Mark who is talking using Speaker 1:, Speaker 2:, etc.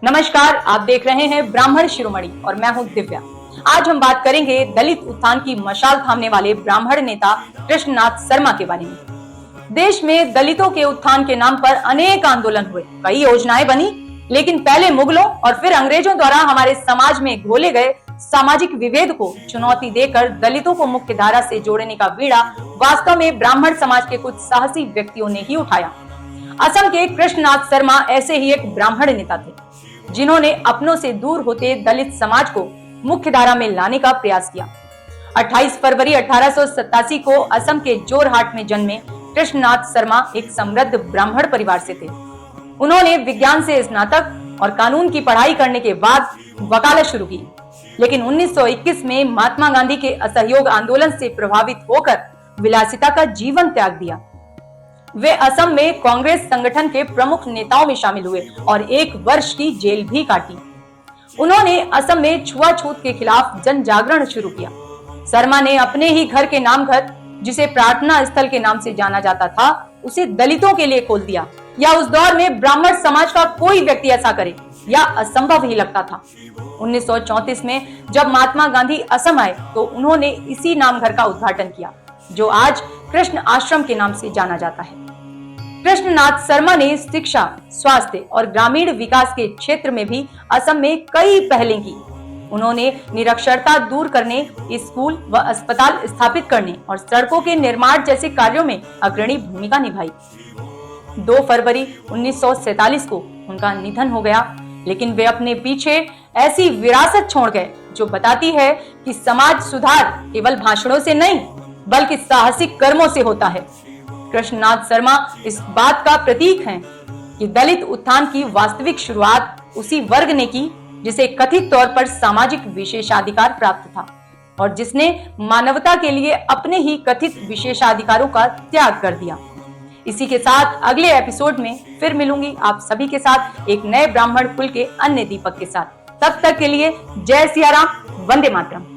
Speaker 1: नमस्कार, आप देख रहे हैं ब्राह्मण शिरोमणि और मैं हूं दिव्या। आज हम बात करेंगे दलित उत्थान की मशाल थामने वाले ब्राह्मण नेता कृष्णनाथ शर्मा के बारे में। देश में दलितों के उत्थान के नाम पर अनेक आंदोलन हुए, कई योजनाएं बनी, लेकिन पहले मुगलों और फिर अंग्रेजों द्वारा हमारे समाज में घोले गए सामाजिक विभेद को चुनौती देकर दलितों को मुख्य धारा से जोड़ने का बीड़ा वास्तव में ब्राह्मण समाज के कुछ साहसी व्यक्तियों ने ही उठाया। असम के कृष्णनाथ शर्मा ऐसे ही एक ब्राह्मण नेता थे, जिन्होंने अपनों से दूर होते दलित समाज को मुख्य धारा में लाने का प्रयास किया। 28 फरवरी 1887 को असम के जोरहाट में जन्मे कृष्णनाथ शर्मा एक समृद्ध ब्राह्मण परिवार से थे। उन्होंने विज्ञान से स्नातक और कानून की पढ़ाई करने के बाद वकालत शुरू की, लेकिन 1921 में महात्मा गांधी के असहयोग आंदोलन से प्रभावित होकर विलासिता का जीवन त्याग दिया। वे असम में कांग्रेस संगठन के प्रमुख नेताओं में शामिल हुए और 1 वर्ष की जेल भी काटी। उन्होंने असम में छुआछूत के खिलाफ जन जागरण शुरू किया। शर्मा ने अपने ही घर के नामघर, जिसे प्रार्थना स्थल के नाम से जाना जाता था, उसे दलितों के लिए खोल दिया। या उस दौर में ब्राह्मण समाज का कोई व्यक्ति ऐसा करे, या असंभव ही लगता था। 1934 में जब महात्मा गांधी असम आए तो उन्होंने इसी नामघर का उद्घाटन किया, जो आज कृष्ण आश्रम के नाम से जाना जाता है। कृष्णनाथ शर्मा ने शिक्षा, स्वास्थ्य और ग्रामीण विकास के क्षेत्र में भी असम में कई पहलें की। उन्होंने निरक्षरता दूर करने, स्कूल व अस्पताल स्थापित करने और सड़कों के निर्माण जैसे कार्यों में अग्रणी भूमिका निभाई। 2 फरवरी 1947 को उनका निधन हो गया, लेकिन वे अपने पीछे ऐसी विरासत छोड़ गए जो बताती है कि समाज सुधार केवल भाषणों से नहीं, बल्कि साहसिक कर्मों से होता है। कृष्णनाथ शर्मा इस बात का प्रतीक हैं कि दलित उत्थान की वास्तविक शुरुआत उसी वर्ग ने की जिसे कथित तौर पर सामाजिक विशेषाधिकार प्राप्त था और जिसने मानवता के लिए अपने ही कथित विशेषाधिकारों का त्याग कर दिया। इसी के साथ अगले एपिसोड में फिर मिलूंगी आप सभी के साथ एक नए ब्राह्मण कुल के अन्य दीपक के साथ। तब तक के लिए जय सिया राम, वंदे मातरम।